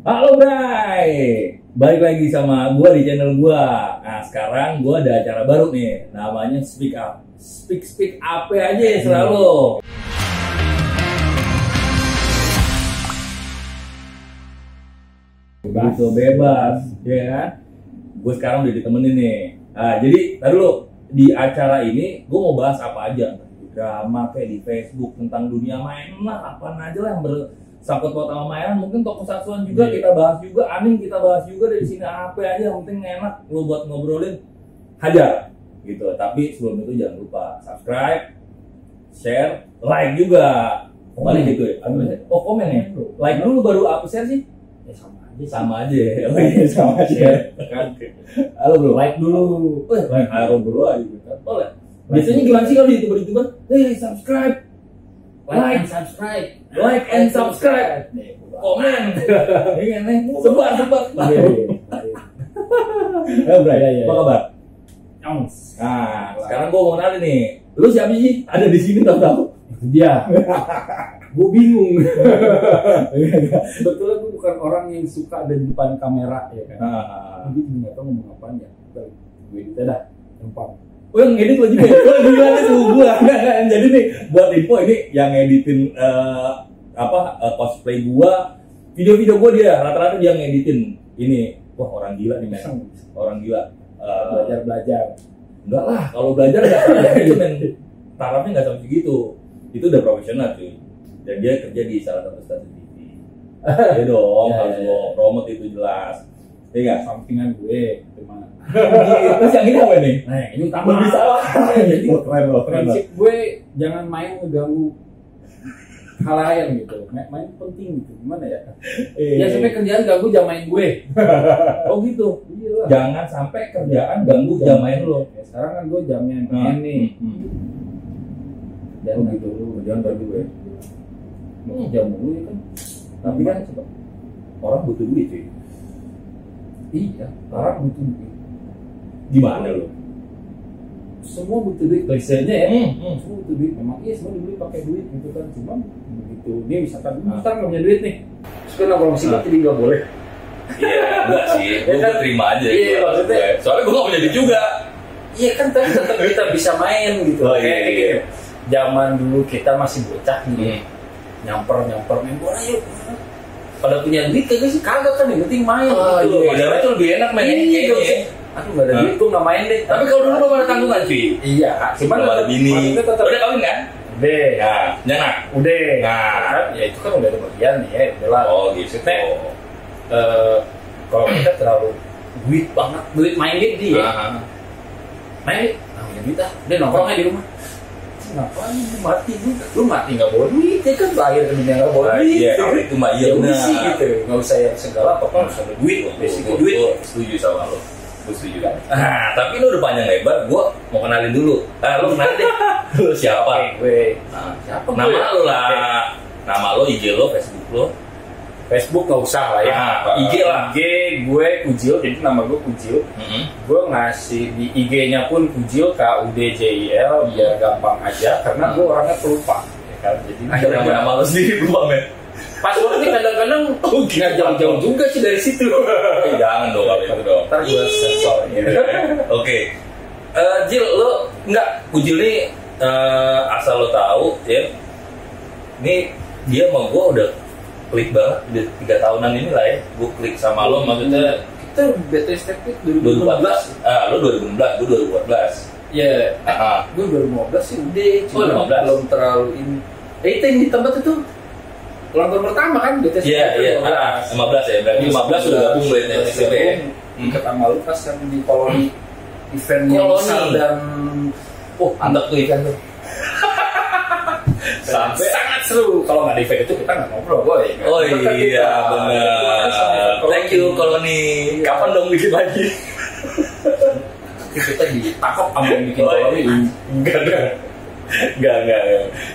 Halo Bray, balik lagi sama gua di channel gua. Nah sekarang gua ada acara baru nih, namanya Speak Up. Speak apa aja ya selalu. Begitu bebas, ya kan? Gue sekarang udah ditemenin nih. Nah, jadi tadi dulu di acara ini gue mau bahas apa aja, drama kayak di Facebook tentang dunia main lah, apa aja lah yang bersangkut paut sama mainan. Mungkin toko satuan juga kita bahas juga, anime kita bahas juga dari sini apa aja, yang penting enak lo buat ngobrolin, hajar gitu. Tapi sebelum itu jangan lupa subscribe, share, like juga. Balik gitu ya. Oh komen ya. Like dulu baru apa share sih? Ya sama aja. Oh iya sama aja. Halo bro, like dulu. Like halo bro aja gitu. Boleh. Biasanya gimana sih kalau di YouTuber? Subscribe. Like and subscribe. Komen. Iya nih. Sebar. Ya bro, apa kabar? Nah, sekarang gua mau kenalin nih. Lu siapa sih? Ada di sini tahu-tahu. Itu dia. Gue bingung. Sebetulnya gue bukan orang yang suka ada di depan kamera ya kan. Gue juga nggak tahu ngomong apaan ya. Gue itu dah gampang. Oh yang edit lo juga. Gue gimana tuh gue. Jadi nih buat info ini yang editin cosplay gue, video-video gue dia rata-rata dia ngeditin. Ini wah orang gila nih men. Orang gila. Belajar. Enggak lah, kalau belajar nggak itu men. Tarafnya nggak sampai segitu. Itu udah profesional cuy. Dan dia kerja di salah satu stasiun TV. Ya dong, harus gue promote itu jelas. Iya nggak? Sampingan gue cuma. Terus yang ini apa nih? Nah ini utama. Lebih salah. Jadi prinsip gue jangan main ngeganggu hal lain gitu. Main penting gitu. Gimana ya? Ya sampai kerjaan ganggu jam main gue. Oh gitu. Iya. Jangan sampai kerjaan ganggu jam main lo. Ya, sekarang kan gue jamnya main nih. Dan gitu lu, jangan bagi gue. Jam dulu ya kan. Tapi kan orang butuh duit cuy. Iya, orang butuh duit. Gimana lo? Semua butuh duit, biasanya ya. Semua butuh duit. Memang iya semua dibeli pakai duit gitu kan. Cuma begitu dia misalkan ntar nggak punya duit nih. Terus kan kalau masih jadi nggak boleh. Iya, enggak sih. Gue terima aja. Iya, maksudnya. Soalnya gue nggak punya duit juga. Iya kan, tapi tetap kita bisa main gitu. Oh, kayak iya. gitu. Zaman dulu kita masih bocah nih. Nyamper main bola yuk. Pada punya duit kagak sih? Kagak kan, yang penting main gitu. Padahal itu lebih enak mainnya kayaknya. Aduh nggak ada duit tuh nggak main deh. Tapi kalau dulu belum ada tanggungan cuy. Iya, cuman belum ada bini. Udah kawin kan? Udah. Nah, nyanak. Udah. Nah, ya itu kan udah ada bagian nih ya, udahlah. Oh gitu. Kalau kita terlalu duit banget, duit main gitu ya. Main, punya duit udah nongkrong aja di rumah. Ngapain lu mati nggak bawa duit ya kan, lahir ke dunia nggak bawa duit. Iya, itu mah iya benar gitu, nggak usah yang segala apa harus ada duit, basic duit. Setuju sama lo, gue setuju kan. Nah, tapi lu udah panjang lebar, gue mau kenalin dulu. Lu kenalin deh, lu siapa? Gue siapa? Nama lu lah, nama lo, IG lo, Facebook lo. Facebook nggak usah lah ya. IG lah. IG gue Kujil, jadi nama gue Kujil. Gue ngasih di IG-nya pun Kujil, KUDJIL, biar gampang aja. Karena gue orangnya pelupa, ya kan. Jadi nama lo sendiri lupa men. Passwordnya kadang-kadang nggak jauh-jauh juga sih dari situ. Jangan dong kalau itu dong. Ntar gue sensor. Oke. Jil, lo nggak Kujil nih asal lo tahu ya. Ini dia sama gue udah klik banget di 3 tahunan ini lah ya. Gue klik sama lo, maksudnya kita BTS 2014. Lo 2016, gue 2014. Iya. Gue 2015 sih udah. Cuma belum terlalu ini. Itu yang di tempat itu ulang tahun pertama kan BTS. Iya. 15 ya. Berarti 15 sudah gabung BTS SMP. Ikut sama Lukas kan di koloni event yang besar dan mantap tuh event tuh. Sampai sangat seru. Kalau nggak di event itu kita nggak ngobrol, boy. Oh iya benar. Thank you koloni. Kapan dong bikin lagi? Kita ditangkap sama yang bikin koloni. Enggak.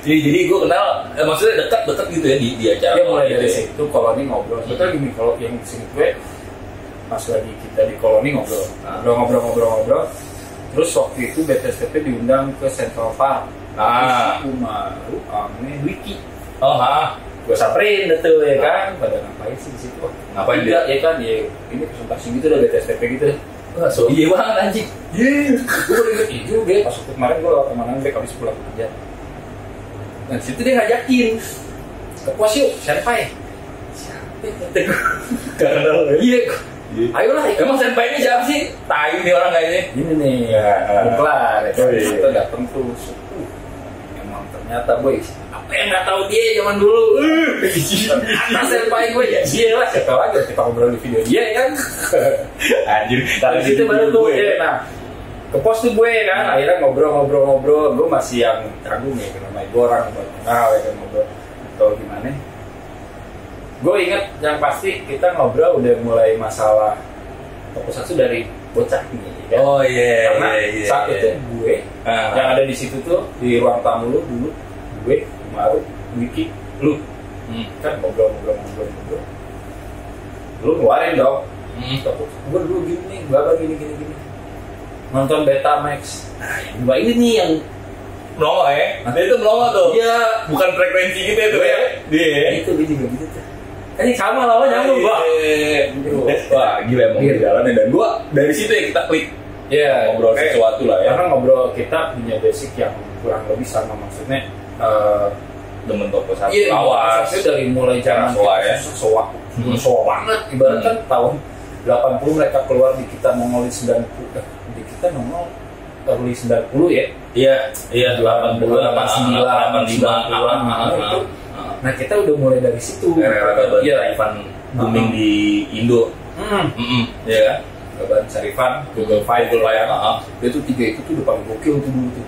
Jadi gue kenal, maksudnya dekat gitu ya di acara. Ya mulai dari situ koloni ngobrol. Sebetulnya gini, kalau yang di sini gue pas lagi kita di koloni ngobrol. Terus waktu itu BTSTP diundang ke Central Park. Umaru, Ame, Wiki. gue samperin tuh ya kan, pada ngapain sih di situ? Ngapain dia? Ya kan, ya ini presentasi gitu udah BTSTP gitu. Wah, so iya banget anjing. Gue udah inget itu juga pas waktu kemarin gue lewat kemana habis pulang kerja. Nah di situ dia ngajakin ke pos yuk, senpai. Siapa? Karena iya. Ayolah, emang senpai ini siapa sih? Tai nih orang kayaknya. Ini nih, kelar. Kita datang tuh. Emang ternyata boy, apa yang nggak tahu dia zaman dulu? Atas senpai gue ya, dia lah. Siapa lagi kita ngobrol di video dia kan? Anjir. Dari situ baru tuh, nah ke pos tuh gue kan. Akhirnya ngobrol. Gue masih yang canggung ya, namanya gue orang baru kenal ya kan ngobrol. Atau gimana? Gue inget yang pasti kita ngobrol udah mulai masalah fokus satu dari bocah ini ya. Oh iya. Karena saat itu gue yang ada di situ tuh di ruang tamu lu dulu, gue Maru, Wiki, lu kan ngobrol. Lu ngeluarin dong. Gue dulu gini, gini. Nonton Betamax. Nah, yang dua ini nih yang melongo ya. Nanti itu melongo tuh. Iya. Bukan frekuensi gitu itu ya. Dia. Itu gue juga gitu tuh. Kan ini sama lawan nyambung gua. Wah, gila emang di jalannya. Dan gua dari situ ya kita klik. Iya, ngobrol sesuatu lah ya. Karena ngobrol kita punya basic yang kurang lebih sama, maksudnya demen toko satu lawas. Dari mulai zaman soak banget. Ibaratkan tahun 80 mereka keluar di kita nongol di 90. Di kita nongol early 90 ya. Iya 80, 89, 90-an. Nah kita udah mulai dari situ. Iya, Ivan booming di Indo. Iya kan? Gaban Sarifan, Google Five ya. Itu tiga itu tuh udah paling gokil tuh dulu tuh.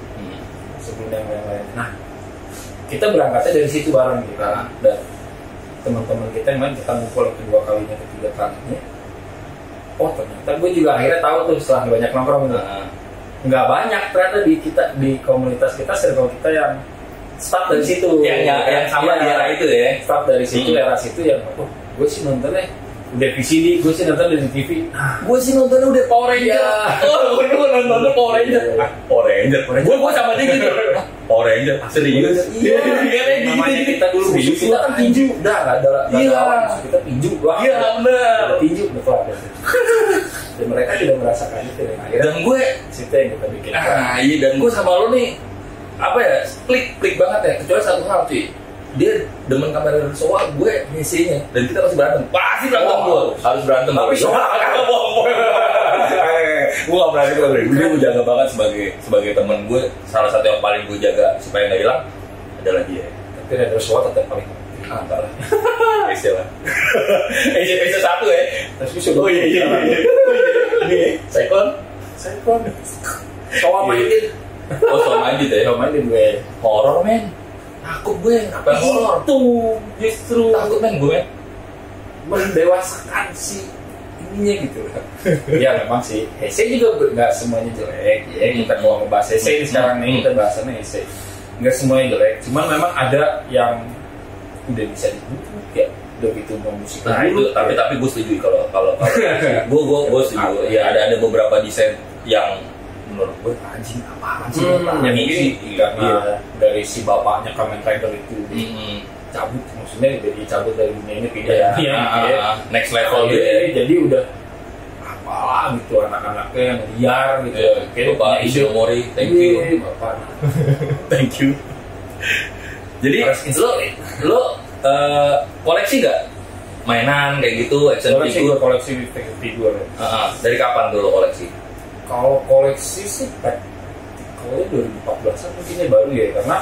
Sebelum yang lain. Nah kita berangkatnya dari situ bareng kita dan teman-teman kita yang kita ngumpul kedua kalinya, ketiga kalinya. Oh ternyata gue juga akhirnya tahu tuh setelah banyak nongkrong tuh. Nggak banyak ternyata di kita, di komunitas kita, circle kita yang start dari situ yang sama di era itu ya, start dari situ era situ yang gue sih nontonnya udah VCD, gue sih nonton dari TV, gue sih nontonnya udah Power Ranger. Gue nontonnya Power Ranger. Power Ranger. Gue sama dia gitu. Power Ranger serius. Iya namanya kita dulu kita kan tinju udah nggak ada kita tinju iya bener tinju udah kelar dan mereka tidak merasakan itu dan gue situ yang kita bikin. Iya, dan gue sama lo nih apa ya, klik banget ya, kecuali satu hal cuy, dia demen kamera soal gue misinya, dan kita pasti berantem gue harus berantem tapi soal kagak bohong gue gak berani dia gue jaga banget sebagai temen gue, salah satu yang paling gue jaga supaya nggak hilang adalah dia. Tapi ada soal tetap paling enggak lah istilah EJPC 1 ya, tapi sudah ini Saikon soal mainin. Oh soal main gitu ya? Soal mainin gue horor men, takut gue ngapain horor tuh justru takut men gue mendewasakan si ininya gitu ya memang sih essay juga nggak semuanya jelek ya. Kita kalau ngebahas essay sekarang nih kita bahasannya essay nggak semuanya jelek, cuman memang ada yang udah bisa dibutuh ya udah gitu mau musik. Nah itu tapi gue setuju kalau gue setuju ya, ada beberapa desain yang menurut gue anjing apaan sih yang ini dari si bapaknya Kamen Rider itu cabut, maksudnya udah dicabut dari dunia ini pindah next level gitu jadi udah apalah gitu anak-anaknya yang liar gitu Bapak Ishimori thank you Bapak thank you. Jadi lo koleksi nggak mainan kayak gitu, action figure? Koleksi figur. Dari kapan dulu koleksi? Kalau koleksi sih kalau 2014 mungkin ya baru ya, karena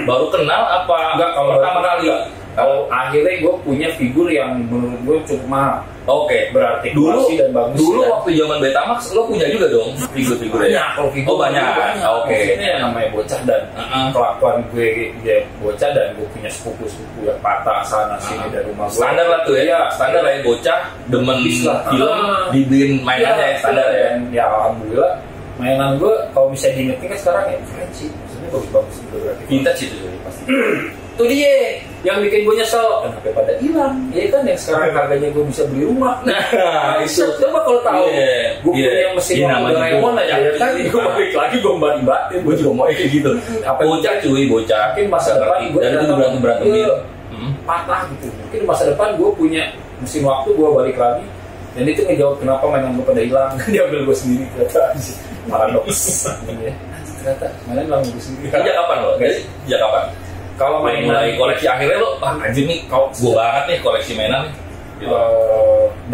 baru kenal apa? Enggak, kalau pertama kali. Kalau akhirnya gue punya figur yang menurut gue cukup mahal. Oke. Berarti dulu dan bagus. Dulu waktu zaman Betamax lo punya juga dong figur-figurnya. Banyak, kalau figur. Oh banyak. Oke. Ini yang namanya bocah dan kelakuan gue dia bocah dan gue punya sepupu-sepupu yang patah sana sini dari rumah gue. Standar lah tuh ya. Standar lah ya bocah demen film dibeliin mainannya standar ya. Ya alhamdulillah mainan gue kalau bisa diingetin kan sekarang ya Frenzy. Maksudnya bagus-bagus gitu berarti. Vintage itu pasti. Itu dia yang bikin gue nyesel, kenapa pada hilang ya kan, yang sekarang harganya gue bisa beli rumah. Nah itu coba kalau tahu gue punya mesin Doraemon aja ya kan, gue balik lagi gue batin gue juga mau kayak gitu. Bocah cuy, bocah mungkin masa depan gue dan itu berantem patah gitu. Mungkin di masa depan gue punya mesin waktu, gue balik lagi dan itu ngejawab kenapa mainan gue pada hilang. Dia ambil gue sendiri, ternyata paradoks. Ternyata mainan hilang gue sendiri. Sejak kapan lo? Sejak kapan? Kalau mulai koleksi akhirnya lo, anjir nih, gue banget nih koleksi mainan nih. Gitu.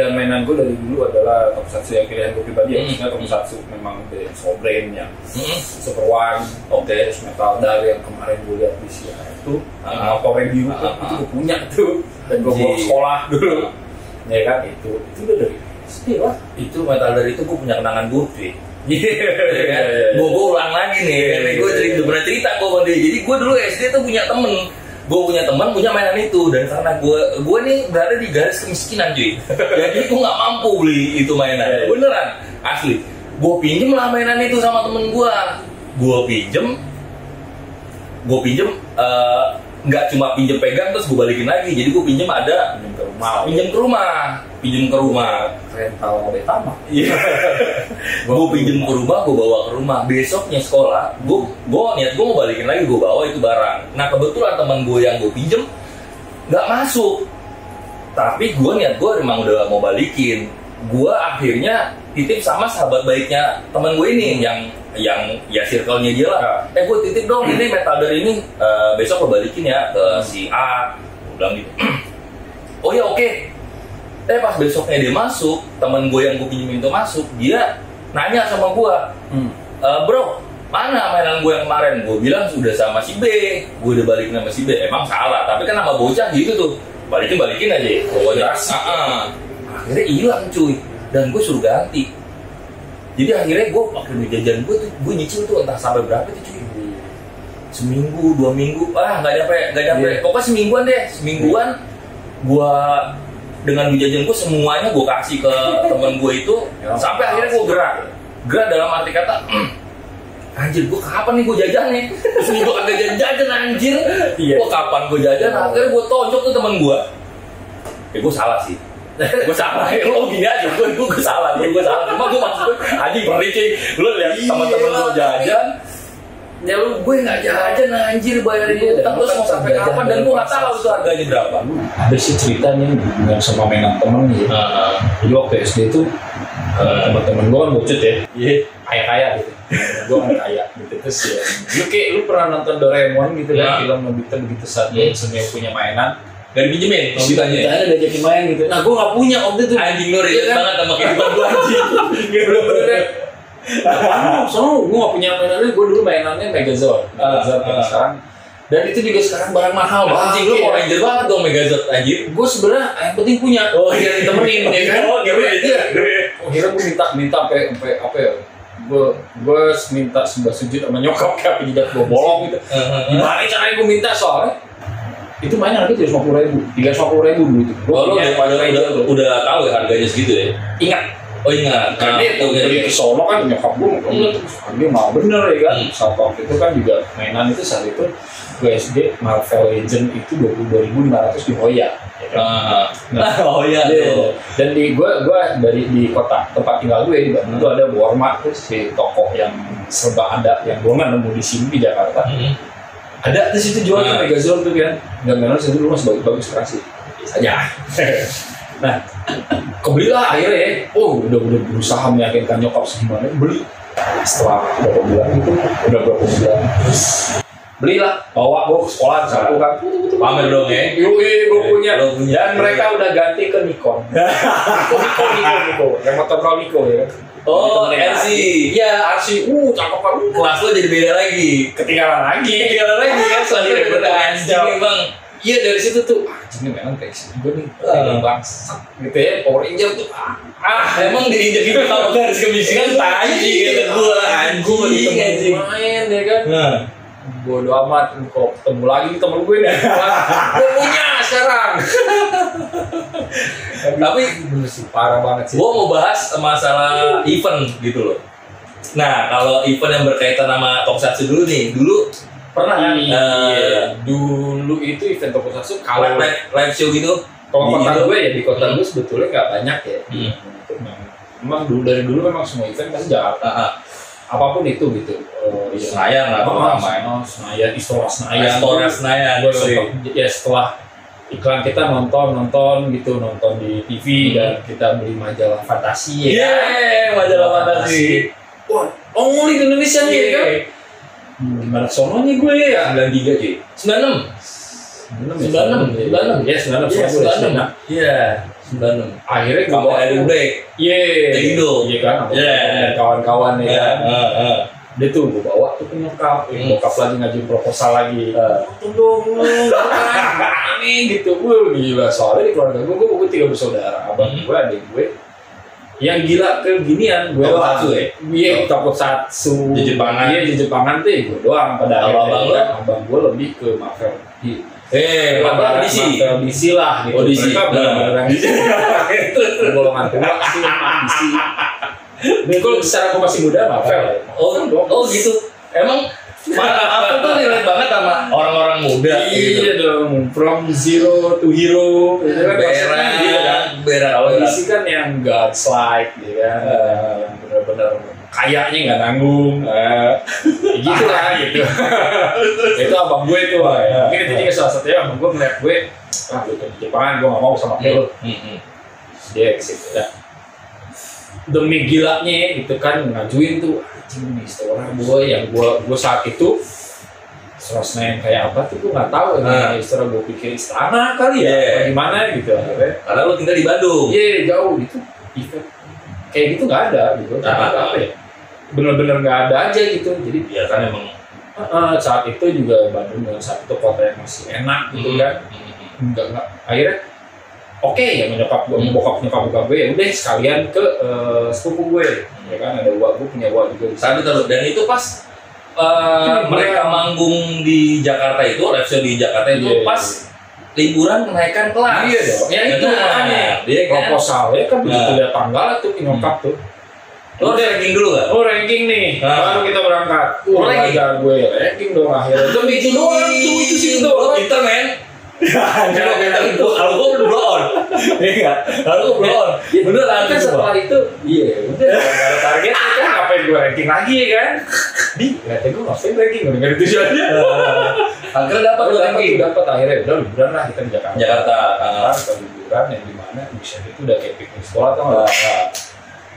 Dan mainan gue dari dulu adalah Tokusatsu yang pilihan gue pribadi ya. Maksudnya Tokusatsu memang dari Soul Brain yang Super One, terus Metal Dar yang kemarin gue lihat di sini itu, Power biru itu gue punya tuh dan gue bawa sekolah dulu. Ya kan itu udah dari SD lah. Itu Metal Dar itu gue punya kenangan gue cuy. Gue ulang lagi nih, gue pernah cerita gue sama dia. Jadi gue dulu SD tuh punya temen, punya mainan itu, dan karena gue nih berada di garis kemiskinan cuy. Jadi gue nggak mampu beli itu mainan, beneran asli. Gue pinjem lah mainan itu sama temen gue. Gue pinjem nggak cuma pinjem pegang terus gue balikin lagi. Jadi gue pinjem ke rumah rental Betama. Iya. Gue pinjem ke rumah, gue bawa ke rumah. Besoknya sekolah, gue niat gue mau balikin lagi, gue bawa itu barang. Nah kebetulan teman gue yang gue pinjem nggak masuk, tapi gue niat gue emang udah mau balikin. Gue akhirnya titip sama sahabat baiknya teman gue ini yang ya circle-nya dia lah. Gue titip dong ini Metal Dar ini, besok lo balikin ya ke si A. Gue bilang gitu. Oh ya oke. Pas besoknya dia masuk, temen gue yang gue pinjemin itu masuk, dia nanya sama gue, bro, mana mainan gue yang kemarin? Gue bilang sudah sama si B, gue udah balikin sama si B. Emang salah, tapi kan sama bocah gitu tuh, balikin aja. Pokoknya, akhirnya hilang cuy, dan gue suruh ganti. Jadi akhirnya gue pakai duit jajan gue tuh, gue nyicil tuh entah sampai berapa tuh cuy. Seminggu, 2 minggu, nggak nyampe. Pokoknya semingguan, gue dengan duit jajan gue semuanya gue kasih ke temen gue itu sampai akhirnya gue gerak dalam arti kata anjir gue kapan nih gue jajan nih terus gue kagak jajan anjir gue kapan gue jajan akhirnya gue tonjok tuh temen gue gue salah sih gue salah lo gini aja gue salah cuma gue maksud gue anjing beri cuy lo lihat teman-teman lo jajan ya lu gue nggak jajan anjir bayarin utang terus mau sampai kapan dan gue nggak tahu itu harganya berapa. Ada sih ceritanya yang sama mainan temen gitu. Jadi waktu SD itu teman-teman gue kan bocet ya, kaya gitu. Gue kan kaya gitu terus ya. Lu pernah nonton Doraemon gitu kan, film Nobita begitu saat dia semua punya mainan. Gak dipinjemin, Nobitanya ada jadi main gitu. Nah gue nggak punya waktu itu. Anjing lu relate banget sama kehidupan gue anjing. Bener-bener. Soalnya gue gak punya mainannya, gue dulu mainannya Megazord sekarang. Dan itu juga sekarang barang mahal banget. Anjing lu Power Ranger banget dong Megazord anjir. Gue sebenarnya yang penting punya, biar ditemenin ya kan. Akhirnya gue minta sampai apa ya? Gue minta sembah sujud sama nyokap kayak penjidat gue bolong gitu. Gimana caranya gue minta soalnya? Itu mainan harga 350.000 dulu itu. Lo udah tahu ya harganya segitu ya? Ingat. Oh ingat, karena itu dari Solo kan nyokap gue dia mau bener ya kan. Saat waktu itu kan juga mainan itu saat itu gue SD Marvel Legend itu 22.500 di Hoya. Ya kan? Hoya. Dan gue dari di kota tempat tinggal gue di Bandung itu ada Walmart terus di toko yang serba ada yang gue nggak nemu di sini di Jakarta. Ada di situ jual tuh Megazord tuh kan. Dan mainan itu dulu masih bagus sekarang sih. Saja. Nah, kebelilah akhirnya ya. Udah berusaha meyakinkan nyokap segimana beli. Setelah berapa bulan itu, udah berapa bulan terus belilah, bawa gue ke sekolah satu kan. Pamer dong ya. Gue punya. Dan mereka udah ganti ke Nikon. Niko. Yang motor kalau Niko ya. Oh, RC. Iya, RC. Cakep banget. Kelas lo jadi beda lagi. Ketinggalan lagi ya. Soalnya bener anjing bang. Iya dari situ tuh, ini memang kayak sih gue nih, bangsat gitu ya, Power Ranger tuh, emang diinjak gitu sama garis kemiskinan tadi gitu gue anjing main ya kan, bodo amat, kalau ketemu lagi temen gue nih, gue punya sekarang. Tapi bener sih parah banget sih. Gue mau bahas masalah event gitu loh. Nah kalau event yang berkaitan sama Tokusatsu dulu nih, dulu pernah kan? Dulu itu event Tokusatsu kalau live show gitu. Kalau kota gue ya di kota gue sebetulnya nggak banyak ya. Memang dari dulu memang semua event pasti Jakarta. Apapun itu gitu. Senayan lah pertama. Senayan, Istora Senayan. Senayan. Ya setelah iklan kita nonton di TV dan kita beli majalah fantasi majalah fantasi. Wah, only di Indonesia nih kan. Gimana sononya gue ya? 93 cuy. 96. Ya 96. Iya, 96. Akhirnya gue Kamu Air Black. Indo. Iya kan. Dan kawan-kawan ya. Dia tuh gue bawa tuh ke nyokap, bokap lagi ngajuin proposal lagi. Tunggu ini gitu, gila soalnya di keluarga gue 3 bersaudara, abang gue, adik gue, yang gila ke ginian gue doang. Iya, tokusatsu. Di Jepangan tuh gue doang pada akhirnya. Abang gue lebih ke Marvel. Marvel DC lah gitu. Mereka beneran DC. Golongan tua sih DC. Ini kalau secara aku masih muda Marvel. Oh gitu. Emang aku tuh relate banget sama orang-orang muda. Iya dong. From zero to hero. Itu kan berat. Kalau DC kan yang godlike, ya kan. Yang benar-benar kayaknya nggak nanggung. Gitu lah gitu. Itu abang gue tuh. Mungkin itu juga salah satunya abang gue ngeliat gue. Gue ke Jepangan, gue nggak mau sama lo. Dia exit ya. Demi gilanya gitu kan ngajuin tuh anjing nih orang gue yang gue saat itu Sosmed kayak apa tuh gue nggak tahu istilah gue pikir istana kali ya gimana gitu karena lo tinggal di Bandung jauh gitu event kayak gitu nggak ada gitu apa ya bener-bener nggak ada aja gitu jadi ya kan emang saat itu juga Bandung saat itu kota yang masih enak gitu kan nggak akhirnya oke ya bokap nyokap gue ya udah sekalian ke sepupu gue ya kan ada gue punya juga di sana. Dan itu pas mereka manggung di Jakarta itu live show di Jakarta itu pas liburan kenaikan kelas. Iya dong. Ya itu makanya proposal ya kan begitu lihat tanggal tuh nyokap tuh. Lo udah ranking dulu gak? Oh ranking nih, baru kita berangkat. Gue ranking dong akhirnya. Itu bikin doang itu sih tuh. Pinter men. Kalau gue belum blow on, kalau gue blow on, bener kan setelah itu, udah nggak ada target kan, ngapain gue ranking lagi ya kan? Ternyata gue ngapain ranking, nggak ada tujuannya. Akhirnya dapat akhirnya udah liburan lah kita di Jakarta, liburan yang di mana bisa itu udah kayak piknik sekolah tau nggak?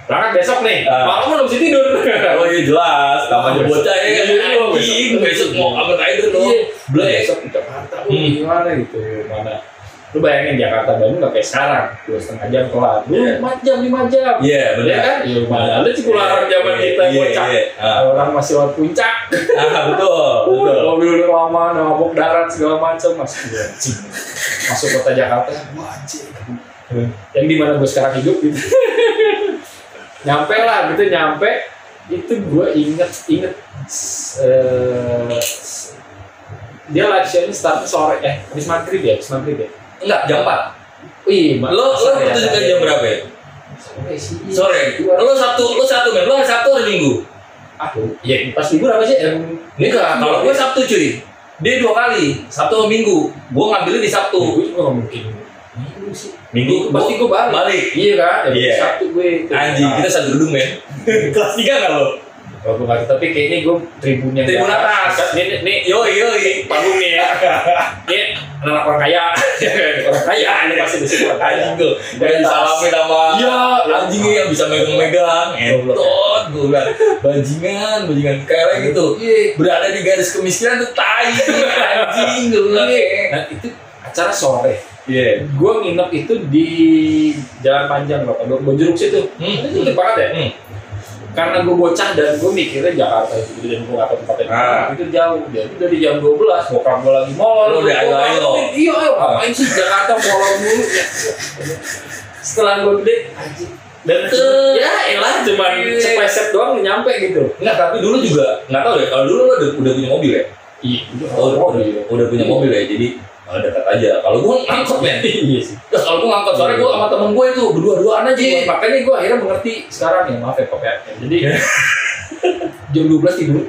Berangkat besok nih, malam belum bisa tidur. Oh iya jelas, namanya bocah ya anjing, besok mau apa tidur lo? Besok di Jakarta, gimana gitu, mana? Lu bayangin Jakarta Bandung nggak kayak sekarang, 2,5 jam kelar, 4 jam 5 jam. Iya benar kan? Iya mana? Ada Cipularang zaman kita bocah, orang masih lewat puncak. Betul. Mobil lama, nabok darat segala macam masih masuk kota Jakarta, wajib. Yang di mana gue sekarang hidup gitu. Nyampe itu gue inget dia live show ini start sore habis maghrib ya enggak jam 4 lo pertunjukan jam berapa ya sore lo Sabtu men lo hari Sabtu hari Minggu ya pas libur apa sih enggak kalau gue Sabtu cuy dia 2 kali Sabtu sama Minggu gue ngambilnya di Sabtu gue juga nggak mungkin Minggu pasti gue balik. Iya kan? Sabtu gue. Anjing, kita satu gedung men. Kelas 3 kan lo? Kalau gue nggak, tapi kayaknya gue tribun atas. Nih, yoi, panggung nih ya. Ini anak orang kaya. Orang kaya, ini pasti di situ. Anjing tuh, yang disalamin sama anjingnya yang bisa megang-megang. Entot, gue bilang, bajingan, kayak gitu. Berada di garis kemiskinan tuh tai, anjing gue bilang. Nah itu acara sore. Gue nginep itu di Jalan Panjang loh, Bonjeruk situ. Itu gede banget ya. Karena gue bocah dan gue mikirnya Jakarta itu gede dan gue nggak tahu tempatnya itu jauh. Dia udah di jam 12, bokap gue lagi molor. Ayo. Iya, ngapain sih Jakarta molor mulu? Setelah gue gede, dan ya elah cuman sepeset doang nyampe gitu. Enggak, tapi dulu juga nggak tahu deh. Kalau dulu lo udah punya mobil ya? Iya, udah punya mobil ya. Jadi dekat aja. Kalau gue ngangkot men. Iya sih. Terus kalau gue ngangkot, soalnya gue sama temen gue itu berdua-duaan aja. Makanya gue akhirnya mengerti sekarang ya, maaf ya Pop ya. Jadi jam 12 tidur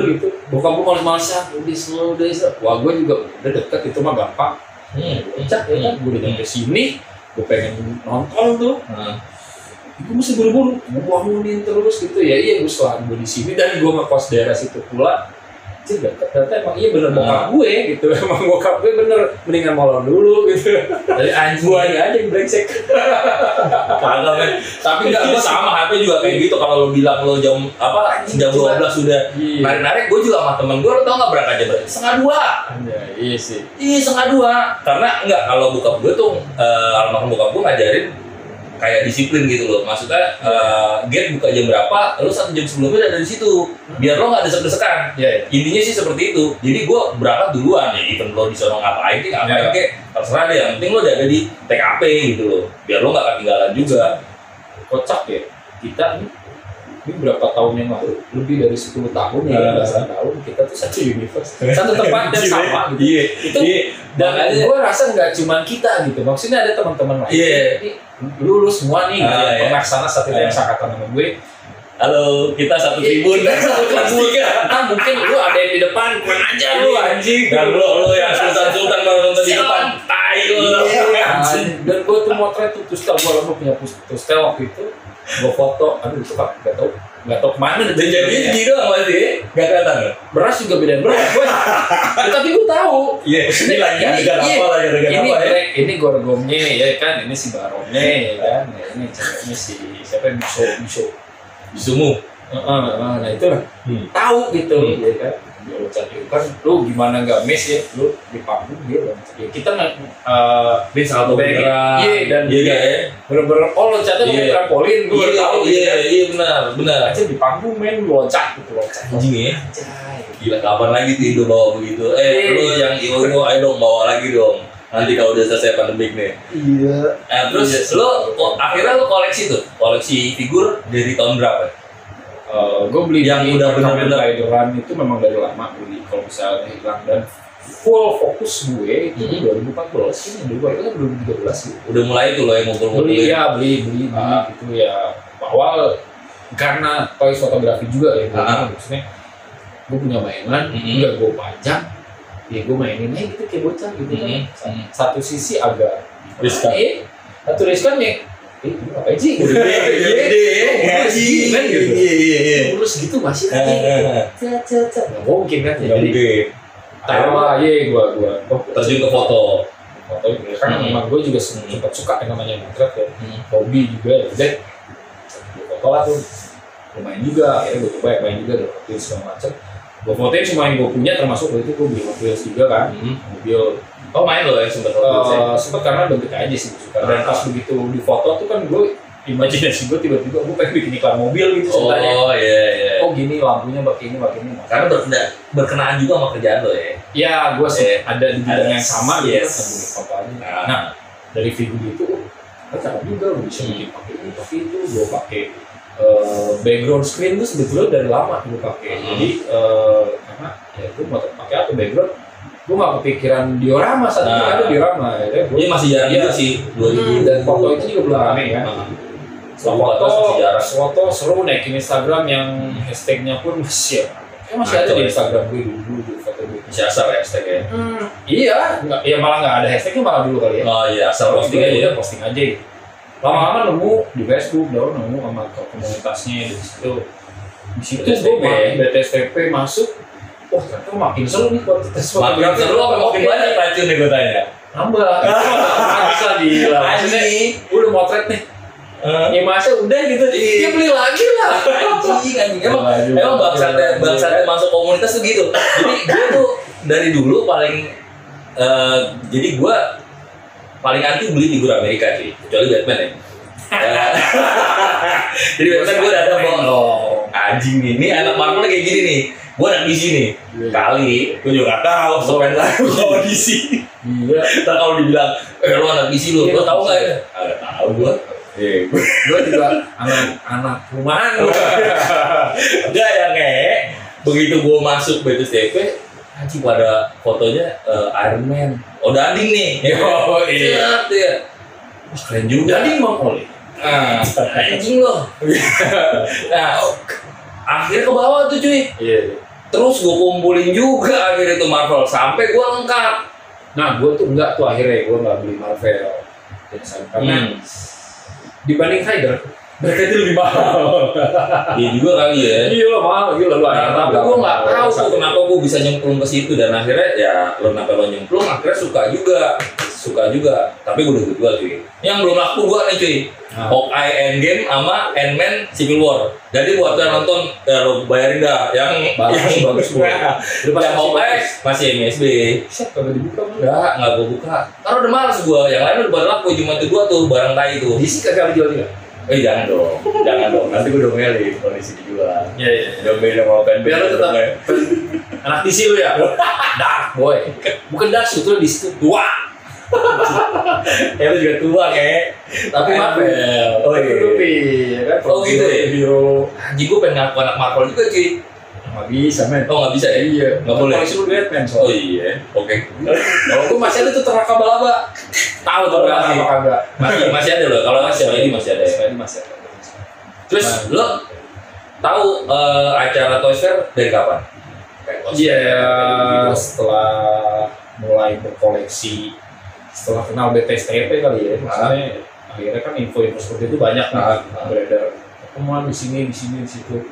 gitu. Bokap gue males-malesan, udah slow. Wah gue juga udah deket itu mah gampang. Cak ya kan, gue udah nyampe sini, gue pengen nonton tuh. Gue mesti buru-buru, gue bangunin terus gitu ya. Iya gue setelah gue di sini dan gue ngekos daerah situ pula. ternyata emang iya bener bokap gue gitu. Emang bokap gue bener, mendingan molor dulu gitu. Dari anjing Guanya aja yang brengsek. kagak men. Tapi enggak, gue sama HP juga kayak gitu. Kalau lo bilang lo jam 12 sudah narik-narik, gue juga sama temen gue, lo tau nggak berangkat jam berapa? 1:30. Iya sih. Iya 1:30. Karena enggak, kalau bokap gue tuh almarhum bokap gue ngajarin kayak disiplin gitu loh. Maksudnya gate buka jam berapa, lo 1 jam sebelumnya udah ada di situ. Biar lo nggak desek-desekan. Iya. Intinya sih seperti itu. Jadi gue berangkat duluan ya. Even lo di sono ngapain sih, ngapain kayak terserah deh. Yang penting lo udah ada di TKP gitu loh. Biar lo nggak ketinggalan juga. Kocak ya. Kita ini berapa tahun yang lalu? Lebih dari 10 tahun ya, belasan tahun kita tuh satu universe, satu tempat dan sama gitu. Iya. Itu dan gue rasa nggak cuma kita gitu. Maksudnya ada teman-teman lain. Iya. Lulus semua nih, pelaksana saat itu yang sakatan sama gue. Halo, kita satu tribun. Kelas 3. Kan mungkin lu ada yang di depan, gue aja lu anjing. Dan lo yang sultan baru nonton di depan. Tai lo. Dan gue tuh motret tuh tustel, gue punya tustel waktu itu. Gue foto, aduh itu pak, nggak tau kemana. Dan jadinya gitu masih, nggak kelihatan. Beras juga bedain beras gue. Tapi gue tahu. Iya. Ini lagi adegan apa lagi adegan apa ya? Ini gorgomnya ya kan, ini si baronnya ya kan, ini ceweknya si siapa yang Bisumu. Nah itu lah. Tahu gitu ya kan. Kan lu gimana nggak miss ya, lu di panggung dia ya kita nggak bis atau beneran dan bener-bener loncatnya pakai trampolin gue baru tahu iya benar aja di panggung main loncat anjing ya gila, kapan lagi tuh Indo bawa begitu lu yang Indo ayo dong bawa lagi dong nanti kalau udah selesai pandemik nih. Iya. Terus akhirnya lu koleksi figur dari tahun berapa? Gue beli yang udah benar-benar Rideran itu memang dari lama beli kalau misalnya hilang, dan full fokus gue itu 2014 ini 2013 gitu. Udah mulai tuh lo yang ngumpul-ngumpul beli gitu ya. Awal karena toys fotografi juga ya, maksudnya gue punya mainan udah gue pajang ya, gue mainin aja gitu kayak bocah gitu kan. Satu sisi agak riskan, satu riskan ya. Ini ngapain sih? Iya. Terus gitu masih kan? Nggak mungkin kan? Jadi tawa gua terjun ke foto gitu. Kan memang gue juga sempat suka yang namanya motret ya, hobi juga. Jadi foto lah tuh, lumayan juga. Akhirnya gue coba main juga, ada mobil segala macam. Gue fotoin semua yang gue punya, termasuk waktu itu gue beli mobil juga kan, mobil. Oh main lo ya sempat karena udah aja sih suka. Dan pas begitu di foto tuh kan gue imajinasi gue tiba-tiba gue pengen bikin iklan mobil gitu ceritanya. Oh iya. Oh gini lampunya pakai ini. Karena berkenaan juga sama kerjaan lo ya. Iya, gue ada di bidang yang sama gitu kan, bikin foto aja. Nah dari figur itu, cara juga lo bisa bikin pakai ini, pakai itu. Gue pakai background screen tuh sebetulnya dari lama gue pakai. Jadi karena ya gue mau pakai apa background. Gue gak kepikiran diorama, saat itu ada diorama ya. Ini masih jarang juga sih 2000. Dan foto itu juga belum rame kan. Foto seru naikin Instagram yang hashtagnya pun masih ada di Instagram gue dulu foto gue. Masih asal hashtag ya? Iya, malah gak ada hashtagnya malah dulu kali ya. Oh iya, asal posting aja. Posting aja. Lama-lama nemu di Facebook, nemu sama komunitasnya di situ. Di situ gue BTSTP masuk. Wah, ternyata makin seru nih buat tes fotografi. Makin seru apa makin banyak racun nih gue tanya? Nambah. Bisa gila. Maksudnya udah motret nih. Ya masa udah gitu. Dia beli lagi lah. Anjing. Emang bangsatnya masuk komunitas tuh gitu. Jadi gue tuh dari dulu paling jadi gue paling anti beli figur Amerika sih, kecuali Batman ya. Jadi Batman gue udah ada anjing ini anak Marvel kayak gini nih. Gue anak DC nih, kali gue juga gak tau sepen lagu kalau DC. Iya. Ntar kalau dibilang, lo anak DC lo tau gak ya? Gak tau gue. Gue juga anak rumahan. Udah ya nge. Begitu gue masuk BTSTP, anjing pada fotonya Iron Man. Oh Danding nih. Oh iya. Wah keren juga. Danding Bang Oli. Anjing lo. Nah, akhirnya ke bawah tuh cuy. Iya. Terus gue kumpulin juga akhirnya tuh Marvel sampai gue lengkap. Nah gue tuh enggak tuh akhirnya gue nggak beli Marvel karena dibanding Rider Mereka itu lebih mahal. Iya juga kali ya. Iya lo mahal, gila lo. Nah, tapi gue nggak tahu tuh kenapa gue bisa nyemplung ke situ dan akhirnya ya lo kenapa lo nyemplung akhirnya suka juga. Tapi gue udah jual cuy. Yang belum laku gue nih cuy. Hawkeye Endgame sama Ant-Man Civil War. Jadi buat yang nonton ya lo bayarin dah. Yang bagus. Yang Hawkeye masih MSB. Siapa kagak dibuka? Nggak gue buka. Karena udah males gue. Yang lain udah pada laku cuma itu dua tuh barang tai itu. Di sini kagak dijual juga. Jangan dong. Nanti gue domelin kondisi dijual. Iya. Domelin sama Pen. Biar lo tetap anak DC lu ya. Dark boy. Bukan dark itu di situ tua. Lu juga tua kayak. Tapi Marvel. Oh iya. Oh gitu ya. Hero. Anjing gue pengen ngaku anak Marvel juga cuy. Nggak bisa men. Oh nggak bisa ya? Iya. Nggak boleh. Koleksi lu Batman Oh iya. Oke. Kalau gue masih ada tuh ternak laba-laba. Tahu tuh berarti kagak. Masih ada loh. Kalau masih ada. Terus lo tahu acara Toys Fair dari kapan? Iya. Setelah mulai berkoleksi, setelah kenal BTSTP kali ya. Maksudnya akhirnya kan info-info seperti itu banyak beredar. Pertemuan di sini, di situ.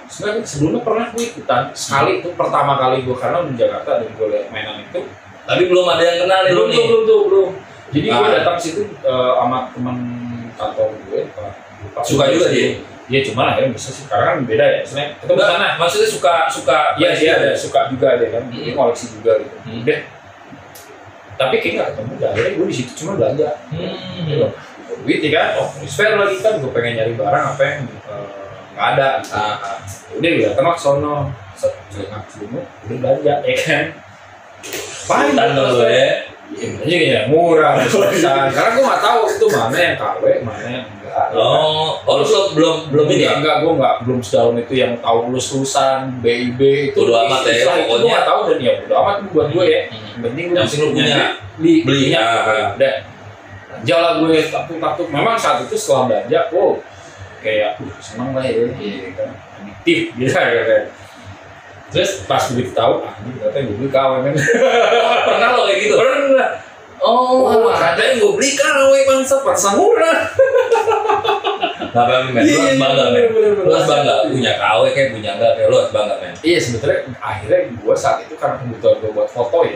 Sebenarnya sebelumnya pernah gue ikutan sekali itu pertama kali gue karena di Jakarta dan gue lihat mainan itu. Tapi belum ada yang kenal nih. Belum. Jadi gue datang situ sama teman kantor gue. Suka juga dia. Iya cuma akhirnya bisa sih karena kan beda ya. Maksudnya ketemu sana. Maksudnya suka. Iya dia ada suka juga deh kan. Dia koleksi juga gitu. Deh. Tapi kayaknya nggak ketemu. Akhirnya gue di situ cuma belanja. Duit ya kan. Fair lagi kan gue pengen nyari barang apa yang nggak ada. Udah gue datang ke sono. Udah belanja ya kan. Pantan dong lo ya. Iya ya murah besar. Karena gue nggak tahu itu mana yang KW, mana yang enggak. Lu belum ini. Gue belum sedalam itu yang tahu lulusan BIB itu. Udah amat ya pokoknya. Gue nggak tahu dan ya udah amat buat gue ya. Penting gue lu punya belinya. Udah. Jalan gue takut. Memang saat itu setelah belanja, kayak seneng lah ya, kan adiktif gitu kan. Terus pas begitu tahu, ini ternyata gue beli KW men. Pernah lo kayak gitu? Pernah. Katanya gue beli KW bangsa pasang murah. Gak apa-apa men, lu harus bangga men. Lu harus bangga, punya KW kayak punya enggak, kayak lu harus bangga men. Iya sebetulnya akhirnya gue saat itu karena kebutuhan gue buat foto ya.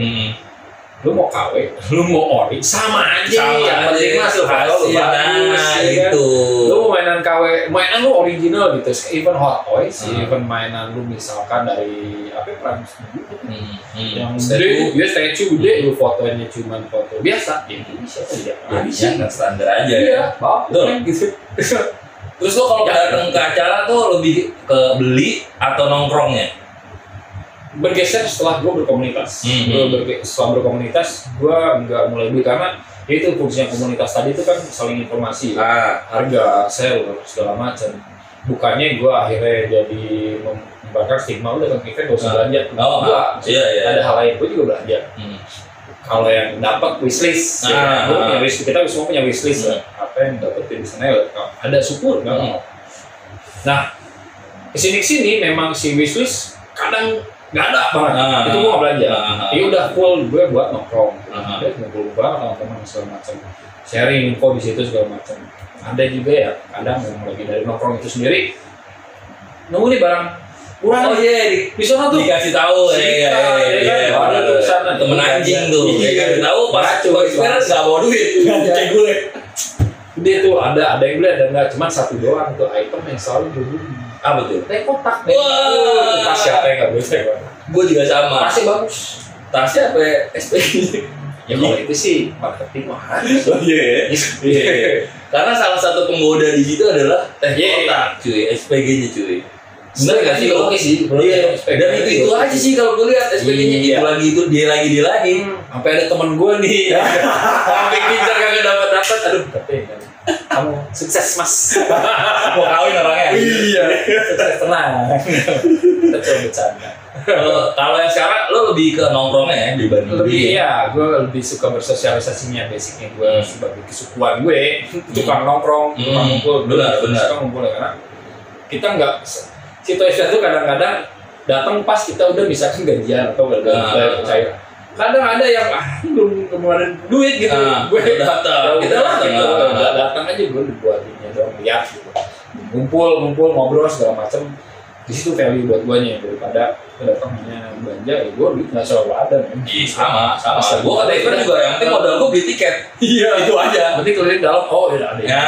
Lu mau KW, lu mau ori, sama aja. Yang penting hasil foto lu bagus gitu. Lu mau mainan KW, mainan lu original gitu. Even Hot Toys, even mainan lu misalkan dari apa Prams yang gede, dia statue gede, lu fotonya cuma foto biasa. Ya bisa aja. Ya bisa, standar aja ya. Iya, betul gitu. Terus lo kalau datang ke acara tuh lebih ke beli atau nongkrongnya? Bergeser setelah gue berkomunitas. Setelah berkomunitas, gue nggak mulai beli karena itu fungsinya komunitas tadi itu kan saling informasi, harga, seller, segala macam. Bukannya gue akhirnya jadi membakar stigma udah kan event gak usah belanja. Ada hal lain gue juga belanja. Kalau yang dapat wishlist, gue punya wishlist, kita semua punya wishlist. Apa yang dapat di sana ada syukur nggak mau. Nah kesini memang si wishlist kadang nggak ada banget, itu gue nggak belanja. Ya udah full gue buat nongkrong, ngumpul banget sama teman segala macam, sharing info di situ segala macam. Ada juga ya kadang yang lagi dari nongkrong itu sendiri nunggu nih barang murah. Di sana tuh dikasih tahu ada tuh sana temen anjing tuh, dikasih tahu pas sekarang nggak bawa duit, kayak gue. Dia tuh ada yang beli ada nggak, cuma satu doang tuh item yang selalu dulu. Apa tuh? Teh kotak. Tas siapa yang nggak bisa? Gue juga sama. Tasnya bagus. Tasnya apa? SPG. Ya kalau itu sih marketing mahal. Iya. Karena salah satu penggoda di situ adalah teh kotak, cuy. SPG-nya cuy. Bener nggak sih? Oke sih. Iya. Dan itu aja sih kalau gue lihat SPG-nya itu lagi itu dia lagi. Sampai ada teman gue nih. Sampai pincar kagak dapat. Aduh, kamu sukses mas. Mau kawin orangnya. Iya. Sukses tenang. Kita coba bercanda. Kalau yang sekarang lo lebih ke nongkrongnya ya dibanding lebih gue lebih suka bersosialisasinya. Basicnya gue sebagai kesukuan gue tukang nongkrong, tukang ngumpul. Benar. Suka ngumpul karena kita nggak situasi itu kadang-kadang datang pas kita udah misalkan gajian atau udah cair. Kadang ada yang belum kemarin duit gitu, gue datang, kita lah gitu, datang datang aja gue dibuatinnya doang lihat gitu, ngumpul ngobrol segala macem. Di situ value buat gue nya daripada kedatangannya belanja ya gue duit nggak selalu ada. Iya sama. Gue ke event juga yang penting modal gue beli tiket. Iya itu aja. Berarti keliling dalam ya ada. Ya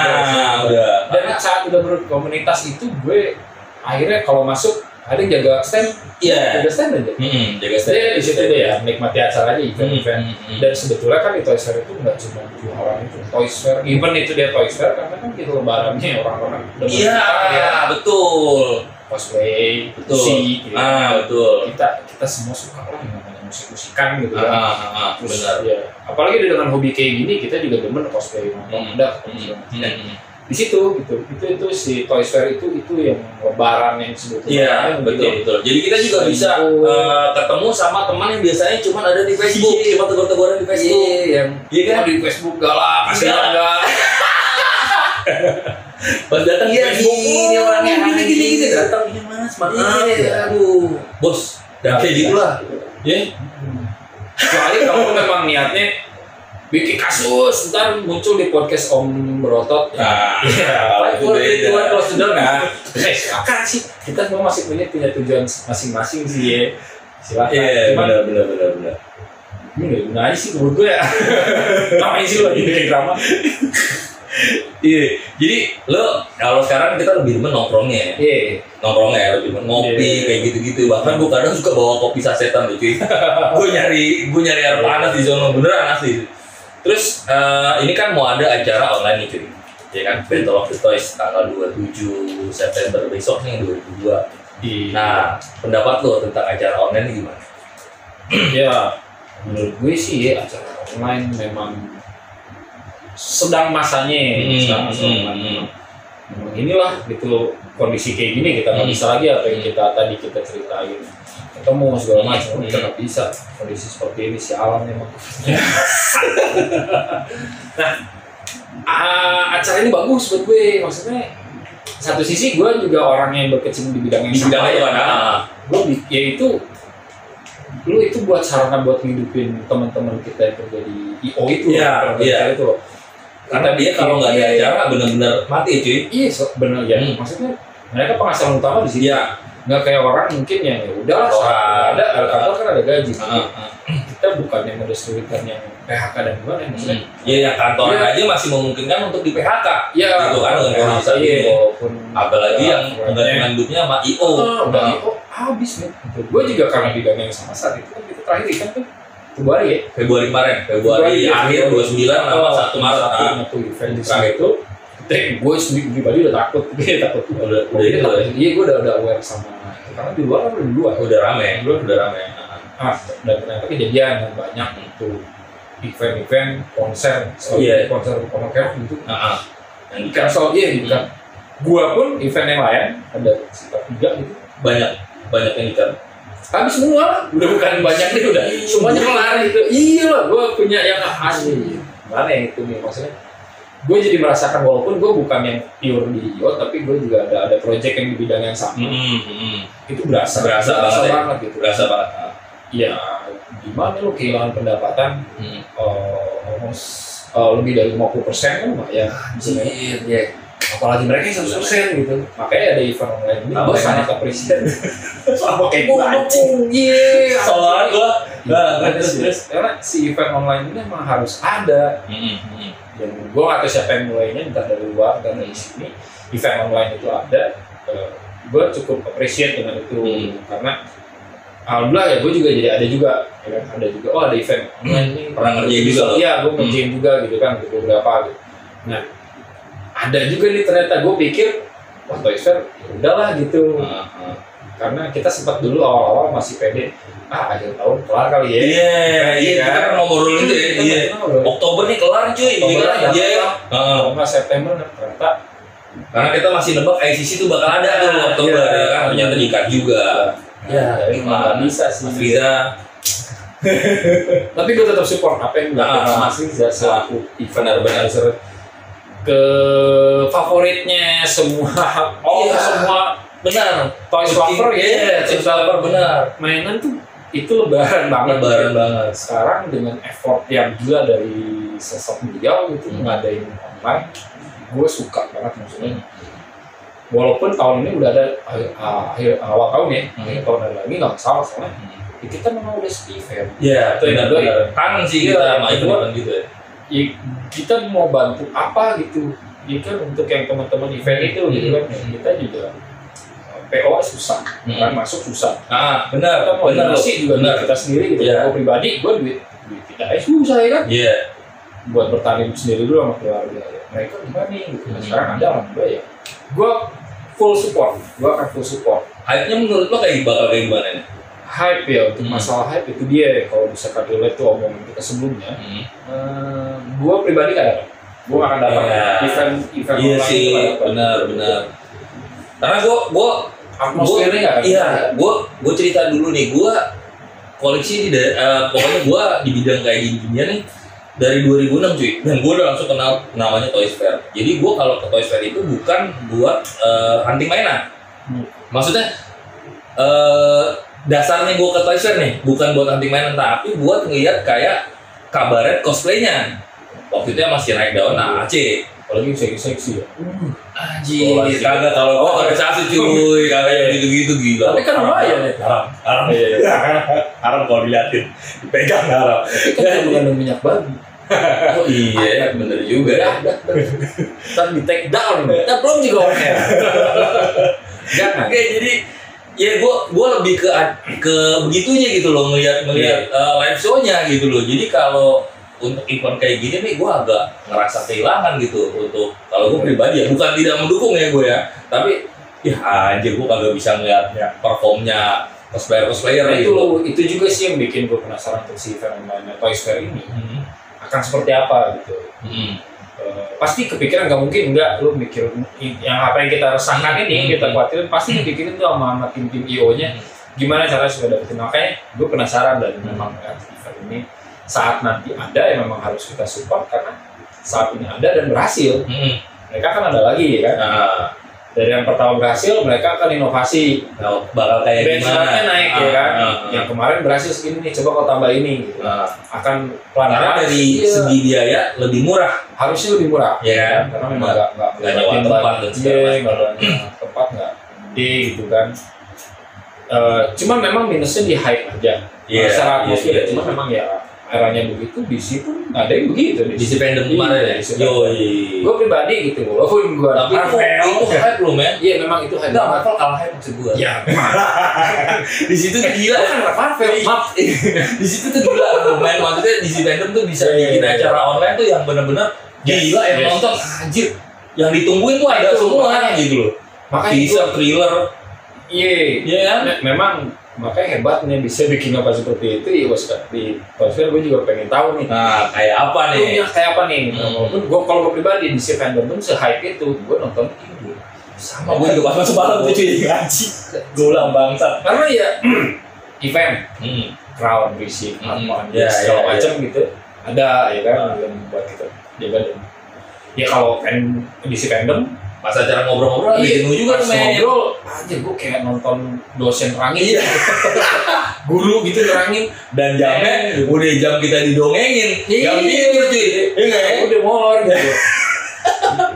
udah. Dan saat udah berkomunitas itu gue akhirnya kalau masuk ada yang jaga stand. Iya. Jaga stand aja. Jaga stand. Di situ deh ya menikmati acara aja event. Dan sebetulnya kan di Toys Fair itu nggak cuma jualan itu. Toys Fair, event itu dia Toys Fair karena kan gitu lebarannya orang-orang. Iya betul. Cosplay, betul. gitu. Betul. Kita semua suka lah yang namanya musik-musikan gitu kan. Benar. Ya, apalagi dengan hobi kayak gini kita juga demen cosplay nonton ada. Di situ gitu. Itu si Toys Fair itu yang lebaran yang sebetulnya. Iya, betul. Jadi kita juga bisa ketemu sama teman yang biasanya cuma ada di Facebook, cuma tegur-teguran di Facebook. Iya kan di Facebook galak, pasti enggak. Pas datang ini orangnya gini datang ini Mas, maaf ya. Aduh, bos. Dan kayak gitulah. Ya. Kecuali kalau memang niatnya bikin kasus, ntar muncul di podcast Om Berotot. Itu beda. Kalau sudah silakan sih. Kita semua masih punya tujuan masing-masing sih ya. Silakan. Iya, benar. Ini nggak guna aja sih menurut gue ya. Ngapain sih lo lagi bikin drama? Iya, jadi lo kalau sekarang kita lebih demen nongkrongnya ya. Iya. Nongkrongnya lebih demen ngopi kayak gitu-gitu. Bahkan gue kadang suka bawa kopi sasetan tuh cuy. gue nyari air panas di zona beneran asli. Terus ini kan mau ada acara online nih cuy. Ya kan, Battle of the Toys tanggal 27 September besok nih 2022. Nah, pendapat lo tentang acara online ini gimana? Ya, menurut gue sih ya acara online memang sedang masanya. Inilah gitu kondisi kayak gini kita nggak bisa lagi apa yang kita ceritain ketemu segala macam kita nggak bisa kondisi seperti ini si alam memang. Nah acara ini bagus buat gue, maksudnya satu sisi gue juga orang yang berkecimpung di bidang yang sama ya. Gue ya itu lu itu buat sarana buat ngidupin teman-teman kita yang kerja di IO itu. Iya. Itu loh. Karena dia kalau nggak ada acara benar-benar mati cuy. Iya benar ya. Maksudnya mereka penghasilan utama di sini. Iya. Nggak kayak orang mungkin yang ya udahlah ada kantor kan ada gaji. Kita bukan yang modus kesulitan yang PHK dan gimana maksudnya. Iya yang kantoran aja masih memungkinkan untuk di PHK. Iya. Gitu kan dengan kondisi ini. Apalagi yang ngandungnya sama IO. Udah IO habis nih. Gue juga karena bidangnya yang sama saat itu kan kita terakhir kan tuh Februari kemarin, Februari akhir 29 sama 1 Maret. Waktu event di sana itu, gue sendiri pribadi udah takut, Iya, gue udah aware sama itu karena di luar kan udah rame. Dan ternyata kejadian yang banyak itu event konser gitu. Yang di cancel gitu kan. Gua pun event yang lain ada sekitar 3 gitu. Banyak yang di-cancel. Habis semua, udah bukan banyak nih udah semuanya kelar gitu. Iya lah, gue punya yang asli. Mana yang itu nih maksudnya? Gue jadi merasakan walaupun gue bukan yang pure di IO, tapi gue juga ada project yang di bidang yang sama. Itu berasa banget gitu. Berasa banget. Iya, gimana lo kehilangan pendapatan almost lebih dari 50% kan ya. Iya. Apalagi mereka yang 100% gitu. Makanya ada event online ini gue sangat appreciate. Sama kayak gue soalnya gue terus karena si event online ini emang harus ada. Dan gue nggak tahu siapa yang mulainya, entah dari luar dan dari sini. Event online itu ada, gue cukup appreciate dengan itu karena alhamdulillah ya gue juga jadi ada juga ada event online ini pernah ngerjain juga loh. Iya, gue ngerjain juga gitu kan beberapa gitu. Nah ada juga nih ternyata gue pikir wah Toys Fair udahlah gitu. Karena kita sempat dulu awal-awal masih pede akhir tahun kelar kali ya. Iya, kita kan ngobrolin itu ya. Iya. Oktober nih kelar cuy. Kalau nggak September ternyata karena kita masih nebak ICC itu bakal ada tuh Oktober ya kan, ternyata diikat juga. Ya, nggak bisa sih. Mas Riza. Tapi gue tetap support apa yang dilakukan Mas Riza selaku benar-benar ke favoritnya semua. Semua benar. Toys Lover ya, Toys Lover benar. Mainan tuh itu lebaran banget. Lebaran banget. Sekarang dengan effort yang gila dari sosok beliau gitu ngadain online, gue suka banget maksudnya. Walaupun tahun ini udah ada awal tahun ya, akhir tahun ada lagi nggak masalah soalnya. Kita memang udah sepi event. Iya, benar. Kangen sih kita sama event gitu ya. Kita mau bantu apa gitu. Itu untuk yang teman-teman event itu gitu kan. Kita juga PO susah, kan masuk susah. Benar. Kita mau donasi juga benar. Kita sendiri gitu. Gue pribadi, gue duit kita susah ya kan. Iya. Buat bertani sendiri dulu sama keluarga. Mereka gimana nih? Gitu. Sekarang ada alhamdulillah ya. Gue full support. Gue akan full support. Hype-nya menurut lo bakal kayak gimana nih? Hype ya, untuk masalah hype itu dia ya. Kalau bisa relate tuh omongan kita sebelumnya, gue pribadi gak dapat. Gue gak akan dapat event iya online sih, itu benar. Karena gue atmosfernya gak ada. Iya, gue cerita dulu nih. Gue koleksi pokoknya gue di bidang kayak gini nih dari 2006 cuy. Dan gue udah langsung kenal namanya Toys Fair. Jadi gue kalau ke Toys Fair itu bukan buat hunting mainan. Maksudnya dasarnya gue ke Toys Fair nih bukan buat hunting mainan, tapi buat ngeliat kayak kabaret cosplaynya. Waktu itu masih naik daun AC. Apalagi seksi ya. Anjir, kagak kalau gue satu cuy, kagak yang gitu-gitu gila. Tapi kan lumayan ya. Haram. Haram kalau diliatin, dipegang haram. Tapi kan mengandung minyak babi. Oh iya, bener juga. Ntar di take down. Kita belum juga orangnya. Jangan. Oke, jadi ya gue lebih ke begitunya gitu loh, ngeliat live show-nya gitu loh. Jadi kalau untuk event kayak gini nih gue agak ngerasa kehilangan gitu. Untuk kalau gue pribadi ya, bukan tidak mendukung ya gue ya, tapi ya anjir gue kagak bisa ngeliat performnya cosplayer nah, gitu. Itu juga sih yang bikin gue penasaran untuk si event namanya Toys Fair ini akan seperti apa gitu. Pasti kepikiran nggak mungkin enggak lu mikir yang apa yang kita resahkan ini kita khawatirin pasti dipikirin tuh sama tim IO-nya gimana cara supaya dapetin. Makanya gue penasaran dan memang event ini saat nanti ada ya memang harus kita support karena saat ini ada dan berhasil. Mereka kan ada lagi ya kan. Dari yang pertama berhasil mereka akan inovasi. Bakal kayak benchmarknya naik ya kan. Yang kemarin berhasil segini nih, coba kau tambah ini gitu. Akan pelan-pelan dari segi biaya lebih murah. Harusnya lebih murah ya kan? Karena memang nggak nyewa tempat dan segala tempat nggak gede gitu kan. Cuman memang minusnya di hype aja. Secara atmosfer cuman memang ya eranya begitu, di situ ada yang begitu di si fandom kemarin ya. Gue pribadi gitu, walaupun gue tapi itu hype belum ya? Iya memang itu hype. Nggak, Marvel kalah hype maksud gue. Ya, di situ tuh gila kan Marvel. Di situ tuh gila main maksudnya di si fandom tuh bisa bikin acara online tuh yang benar-benar gila yang nonton anjir. Yang ditungguin tuh ada semua gitu loh. Makanya teaser, thriller. Iya kan? Memang makanya hebatnya bisa bikin apa seperti itu ya. Di Toysfair gue juga pengen tahu nih. Nah kayak apa nih? Kayak apa nih? Walaupun gue kalau gue pribadi di si fandom tuh se-hype itu gue nonton itu sama gue juga pas masuk malam tuh cuy ngaji golang bangsat karena ya event crowd berisik apa segala macam gitu ada ya kan yang buat kita jaga. Ya kalau di si fandom pas acara ngobrol-ngobrol jenuh juga tuh men. Ngobrol aja gue kayak nonton dosen nerangin guru gitu nerangin dan jamnya udah jam kita didongengin jam tidur cuy udah molor gitu.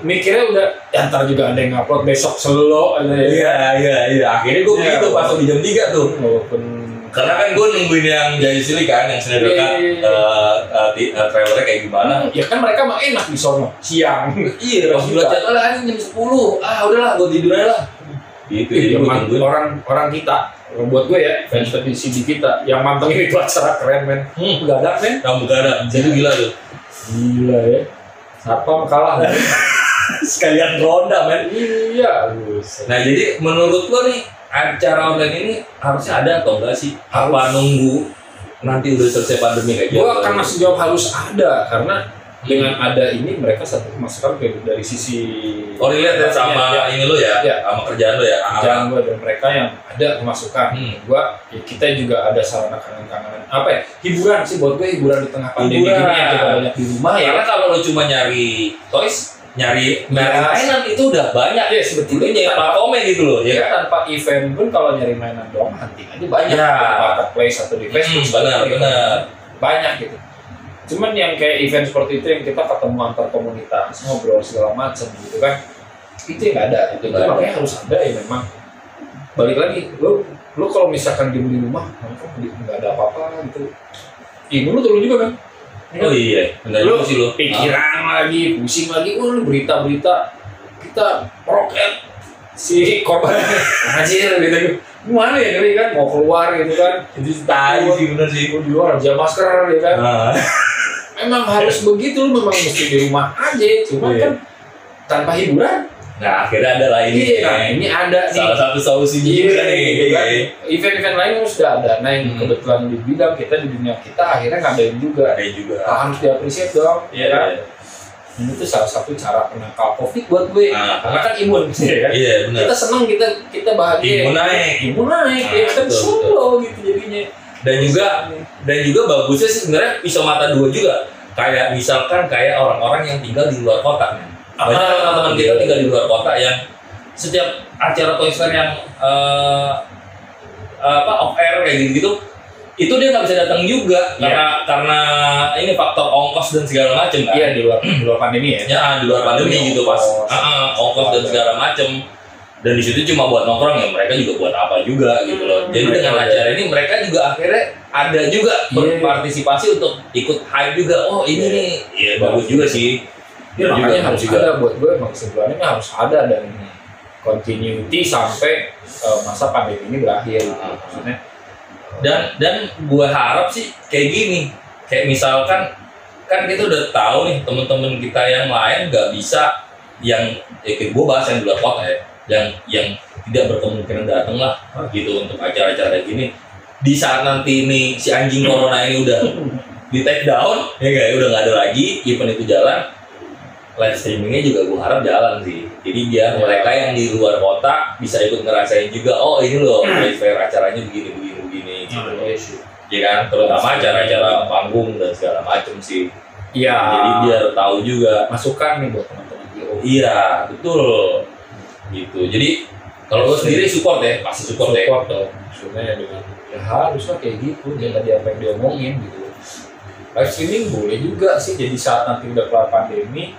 Mikirnya udah ntar juga ada yang upload besok selo ada ya. Iya akhirnya gue begitu pas di jam 3 tuh walaupun karena kan gue nungguin yang Jaya Sili kan yang Snyder Cut trailernya kayak gimana ya kan mereka mah enak di sono siang iya pas bulan jadwalnya kan jam 10 udahlah gue tidur aja lah gitu jadi gue tungguin orang kita buat gue ya fans di CD kita yang mantengin itu acara keren men begadang men kamu begadang jadi gila tuh gila ya Satpam kalah sekalian ronda men iya nah jadi menurut lo nih acara online ini harusnya ada atau enggak sih? Apa nunggu nanti udah selesai pandemi kayak gitu? Gue akan masih jawab harus ada karena dengan ada ini mereka satu masukan dari sisi relate sama ini lo ya, sama kerjaan lo ya. Kerjaan gue dan mereka yang ada pemasukan. Kita juga ada sarana kangen-kangenan apa ya? Hiburan sih buat gue hiburan di tengah pandemi ini yang kita banyak di rumah ya. Karena kalau lo cuma nyari toys nyari mainan itu udah banyak ya sebetulnya platformnya gitu loh ya kan. Tanpa event pun kalau nyari mainan doang hunting aja banyak ya. Di marketplace atau di Facebook benar banyak gitu. Cuman yang kayak event seperti itu yang kita ketemu antar komunitas ngobrol segala macam gitu kan, itu yang nggak ada itu makanya harus ada ya. Memang balik lagi lu kalau misalkan di rumah nggak ada apa-apa gitu, lu turun juga kan. Oh iya, benar lu sih lu. Pikiran lagi, pusing lagi, lu berita-berita kita roket si korban anjir gitu. Gimana ya ngeri kan, mau keluar gitu kan. Itu tai sih bener sih. Di luar aja masker ya kan. Memang harus begitu, lu memang mesti di rumah aja. Cuma kan tanpa hiburan. Nah akhirnya ada lah ini. Ini ada nih. Salah satu solusinya juga nih. Event-event lain sudah ada. Nah yang kebetulan di bidang kita, di dunia kita akhirnya ngadain juga. Harus diapresiasi dong. Iya kan. Ini tuh salah satu cara penangkal COVID buat gue. Karena kan imun, ya kan. Iya benar. Kita seneng, kita bahagia. Imun naik. Ya kan solo gitu jadinya. Dan juga bagusnya sih sebenarnya pisau mata dua juga. Kayak misalkan kayak orang-orang yang tinggal di luar kota. Banyak teman-teman kita tinggal di luar kota yang setiap acara Toys Fair yang off air kayak gitu, itu dia nggak bisa datang juga karena ini faktor ongkos dan segala macam kan. Iya di luar pandemi ya. Ya di luar pandemi gitu pas ongkos dan segala macam. Dan di situ cuma buat nongkrong ya, mereka juga buat apa juga gitu loh. Jadi dengan acara ini mereka juga akhirnya ada juga berpartisipasi untuk ikut hype juga. Oh ini nih, bagus juga sih. Ya, makanya harus juga. Ada buat gue emang kesimpulannya harus ada dan continuity sampai masa pandemi ini berakhir. Maksudnya. Dan gue harap sih kayak gini, kayak misalkan kan kita udah tahu nih teman-teman kita yang lain nggak bisa yang kayak gue bahas yang di luar kota ya, yang tidak berkemungkinan datang lah gitu untuk acara-acara gini. Di saat nanti ini si anjing corona ini udah di take down ya kayak udah nggak ada lagi event itu jalan. Live streamingnya juga gue harap jalan sih. Jadi biar mereka yang di luar kota bisa ikut ngerasain juga. Oh ini loh Toys Fair acaranya begini gitu. Ya kan, terutama acara-acara panggung dan segala macam sih. Iya. Jadi biar tahu juga. Masukan nih buat teman-teman. Iya betul. Gitu. Jadi kalau gue sendiri support ya, pasti support dong. Maksudnya dengan ya harusnya kayak gitu. Jangan tadi apa yang diomongin gitu. Live streaming boleh juga sih, jadi saat nanti udah kelar pandemi,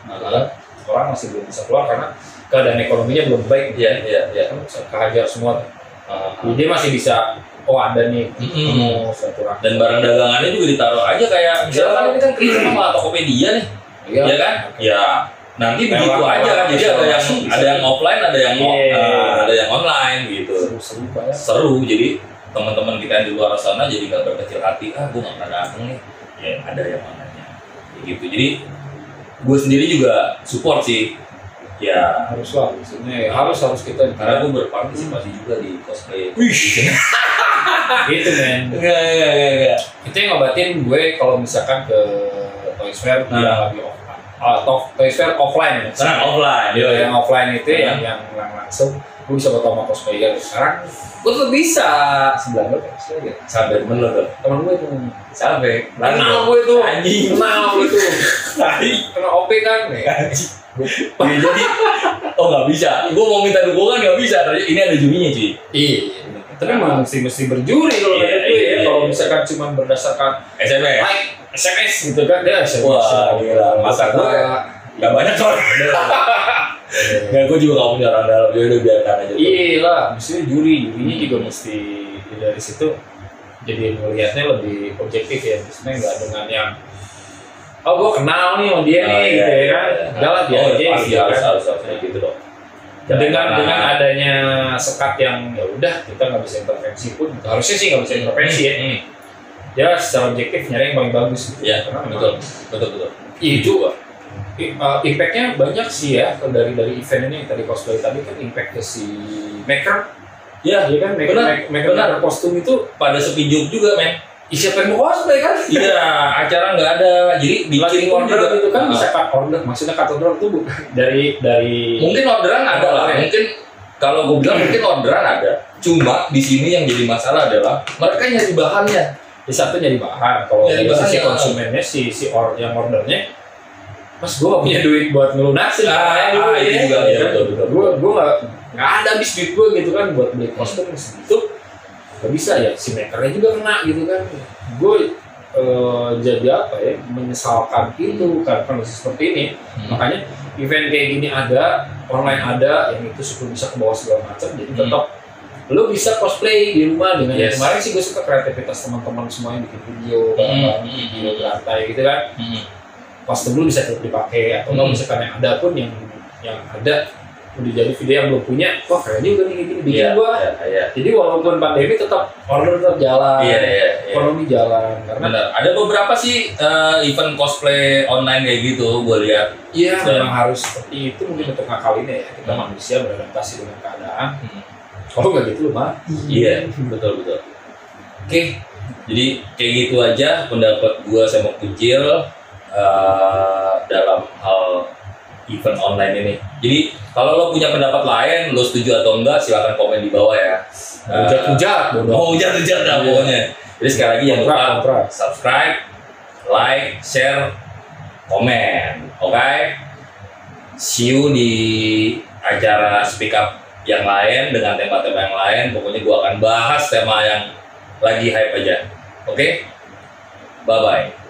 orang masih belum bisa keluar karena keadaan ekonominya belum baik. Iya. Kan kehajar semua. Jadi masih bisa, ada nih, dan barang dagangannya juga ditaruh aja kayak misalkan ini kan kerja sama Tokopedia nih, ya kan? Ya nanti begitu aja. Jadi ada yang offline, ada yang online gitu. Seru. Jadi teman-teman kita yang di luar sana jadi nggak berkecil hati. Gue nggak pernah datang nih. Ya ada yang mananya gitu. Jadi gue sendiri juga support sih ya, haruslah maksudnya harus kita karena gue berpartisipasi juga di cosplay. Gitu men. Enggak. Itu yang ngobatin gue kalau misalkan ke Toys Fair yang lagi offline atau Toys Fair offline yang offline itu yang langsung gue bisa ketemu sama cosplayer. Sekarang gue tuh bisa sebelah gue cosplayer sampai bener tuh teman gue itu sampai kenal gue tuh anjing kena OP kan anjing. Ya, jadi nggak bisa, gue mau minta dukungan nggak bisa, ini ada jurinya cuy. Iya tapi memang mesti berjuri kalau gue kalau misalkan cuma berdasarkan SMS gitu kan dia wah gila masa gue nggak banyak soalnya. Nggak, gue juga nggak punya orang dalam, jadi udah biarkan aja. Iya lah, mestinya jurinya juga mesti dari situ jadi melihatnya lebih objektif ya, maksudnya nggak dengan yang gue kenal nih sama dia nih gitu ya kan, jalan dia aja harus gitu dong. Dengan adanya sekat yang ya udah kita nggak bisa intervensi pun, harusnya sih nggak bisa intervensi ya secara objektif nyari yang paling bagus gitu. Ya betul. Itu impact-nya banyak sih ya dari event ini tadi cosplay tadi kan impact ke si maker. Ya kan maker kostum itu pada sepi job juga men. Siapa yang mau cosplay kan? Iya, acara nggak ada. Jadi bikin order itu kan bisa cut order. Maksudnya cut order itu bukan dari mungkin orderan ada lah. Mungkin kalau gue bilang mungkin orderan ada. Cuma di sini yang jadi masalah adalah mereka nyari bahannya. Di satu nyari bahan. Kalau dari sisi konsumennya yang ordernya Mas gue gak punya duit buat ngelunasin itu juga ya, betul. Gue gak ada habis duit gue gitu kan buat beli kostum segitu. Gak bisa ya, si makernya juga kena gitu kan. Gue jadi apa ya, menyesalkan itu kan kondisi seperti ini. Makanya event kayak gini ada, online ada, yang itu super bisa ke bawah segala macam. Jadi tetap lo bisa cosplay di rumah dengan kemarin sih gue suka kreativitas teman-teman semuanya bikin video, video berantai gitu kan. Kostum lu bisa tetap dipakai atau nggak misalkan yang ada pun yang ada udah jadi video yang belum punya, wah keren juga nih gini bikin gua. Jadi walaupun pandemi tetap order tetap jalan, ekonomi jalan. Karena ada beberapa sih event cosplay online kayak gitu, gua lihat. Iya, memang harus seperti itu mungkin untuk ngakalinnya ya. Kita manusia beradaptasi dengan keadaan. Kalau nggak gitu lu mati. Iya, betul. Oke, jadi kayak gitu aja pendapat gua sama Kucil dalam hal event online ini. Jadi kalau lo punya pendapat lain, lo setuju atau enggak, silakan komen di bawah ya. Hujat-hujat dah pokoknya. Jadi sekali lagi jangan lupa subscribe, like, share, komen. Oke? See you di acara Speak Up yang lain dengan tema-tema yang lain. Pokoknya gua akan bahas tema yang lagi hype aja. Oke? Bye-bye.